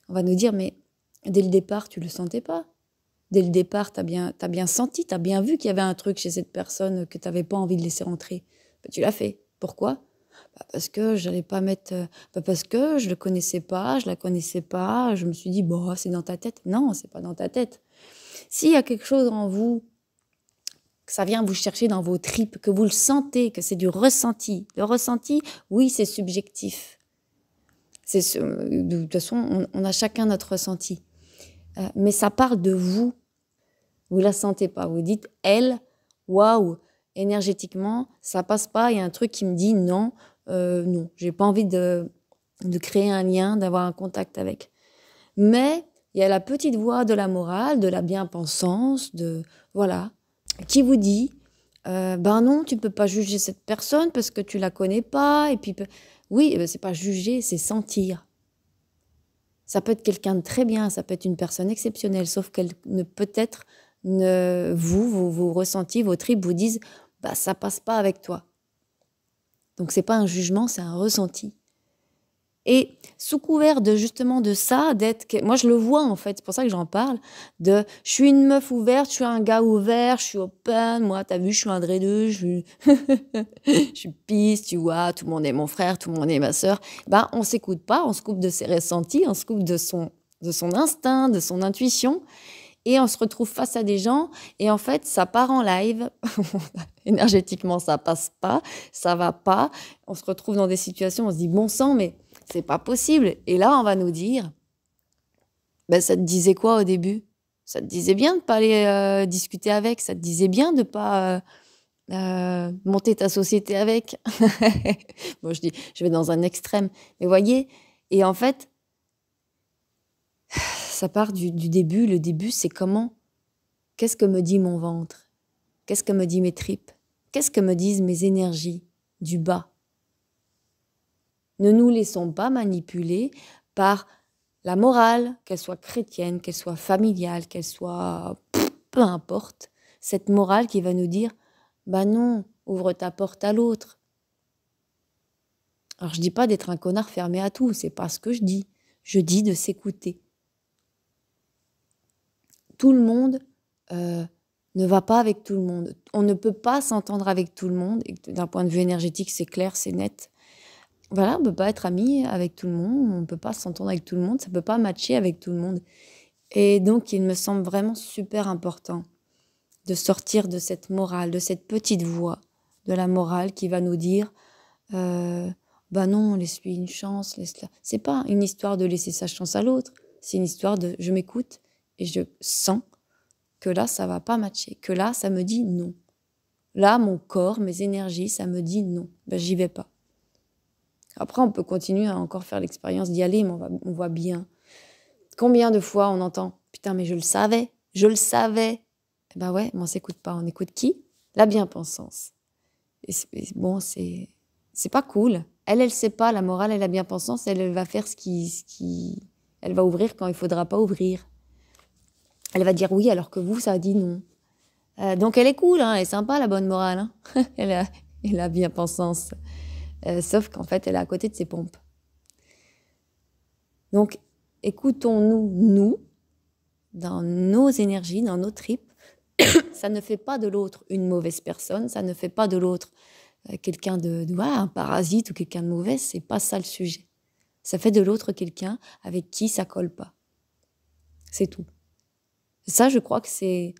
On va nous dire, mais dès le départ, tu ne le sentais pas. Dès le départ, tu as bien senti, tu as bien vu qu'il y avait un truc chez cette personne que tu n'avais pas envie de laisser rentrer. Ben, tu l'as fait. Pourquoi? Parce que je n'allais pas mettre... parce que je ne le connaissais pas, je ne la connaissais pas. Je me suis dit, bon, c'est dans ta tête. Non, c'est pas dans ta tête. S'il y a quelque chose en vous, que ça vient vous chercher dans vos tripes, que vous le sentez, que c'est du ressenti. Le ressenti, oui, c'est subjectif. De toute façon, on a chacun notre ressenti. Mais ça parle de vous. Vous la sentez pas. Vous dites, elle, waouh, énergétiquement, ça passe pas. Il y a un truc qui me dit non, non, j'ai pas envie de créer un lien, d'avoir un contact avec. Mais il y a la petite voix de la morale, de la bien-pensance, voilà, qui vous dit, ben non, tu peux pas juger cette personne parce que tu la connais pas. Et puis, oui, c'est pas juger, c'est sentir. Ça peut être quelqu'un de très bien, ça peut être une personne exceptionnelle, sauf qu'elle ne peut-être vos ressentis, vos tripes vous disent bah ça passe pas avec toi. Donc c'est pas un jugement, c'est un ressenti. Et sous couvert de justement de ça, moi je le vois en fait, c'est pour ça que j'en parle, je suis une meuf ouverte, je suis un gars ouvert, je suis open, moi t'as vu, je suis un dreadeux, je suis pisse, tu vois, tout le monde est mon frère, tout le monde est ma sœur. Ben on s'écoute pas, on se coupe de ses ressentis, on se coupe de son instinct, de son intuition. Et on se retrouve face à des gens et en fait, ça part en live. Énergétiquement, ça passe pas, ça va pas. On se retrouve dans des situations, on se dit bon sang, mais c'est pas possible. Et là, on va nous dire, ben, ça te disait quoi au début? Ça te disait bien de pas aller discuter avec, ça te disait bien de pas monter ta société avec. Bon, je vais dans un extrême. Mais voyez, et en fait, ça part du début. Le début, c'est comment? Qu'est-ce que me dit mon ventre? Qu'est-ce que me dit mes tripes? Qu'est-ce que me disent mes énergies du bas? Ne nous laissons pas manipuler par la morale, qu'elle soit chrétienne, qu'elle soit familiale, qu'elle soit... peu importe. Cette morale qui va nous dire « bah non, ouvre ta porte à l'autre ». Alors je dis pas d'être un connard fermé à tout, c'est pas ce que je dis. Je dis de s'écouter. Tout le monde ne va pas avec tout le monde. On ne peut pas s'entendre avec tout le monde. D'un point de vue énergétique, c'est clair, c'est net. Voilà, on ne peut pas être ami avec tout le monde, on ne peut pas s'entendre avec tout le monde, ça ne peut pas matcher avec tout le monde. Et donc, il me semble vraiment super important de sortir de cette morale, de cette petite voix de la morale qui va nous dire bah non, laisse-lui une chance, laisse-la. C'est pas une histoire de laisser sa chance à l'autre, c'est une histoire de je m'écoute et je sens que là, ça va pas matcher, que là, ça me dit non. Là, mon corps, mes énergies, ça me dit non, ben, j'y vais pas. Après, on peut continuer à encore faire l'expérience d'y aller, mais on voit bien. Combien de fois on entend « Putain, mais je le savais !» Eh ben ouais, mais on s'écoute pas. On écoute qui? La bien-pensance. Et bon, c'est pas cool. Elle sait pas, la morale et la bien-pensance, elle va faire ce qui... Elle va ouvrir quand il faudra pas ouvrir. Elle va dire oui, alors que vous, ça a dit non. Donc elle est cool, hein, elle est sympa, la bonne morale. Hein. Elle a la bien-pensance. Sauf qu'en fait, elle est à côté de ses pompes. Donc, écoutons-nous, nous, dans nos énergies, dans nos tripes. Ça ne fait pas de l'autre une mauvaise personne, ça ne fait pas de l'autre quelqu'un un parasite ou quelqu'un de mauvais, c'est pas ça le sujet. Ça fait de l'autre quelqu'un avec qui ça colle pas. C'est tout. Ça, je crois que c'est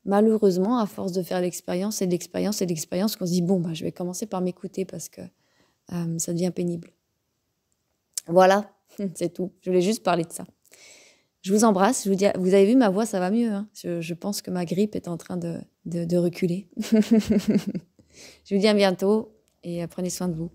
malheureusement, à force de faire l'expérience qu'on se dit, bon, bah, je vais commencer par m'écouter parce que ça devient pénible. Voilà, c'est tout. Je voulais juste parler de ça. Je vous embrasse. Je vous dis, vous avez vu, ma voix, ça va mieux. Hein. Je pense que ma grippe est en train de reculer. Je vous dis à bientôt et prenez soin de vous.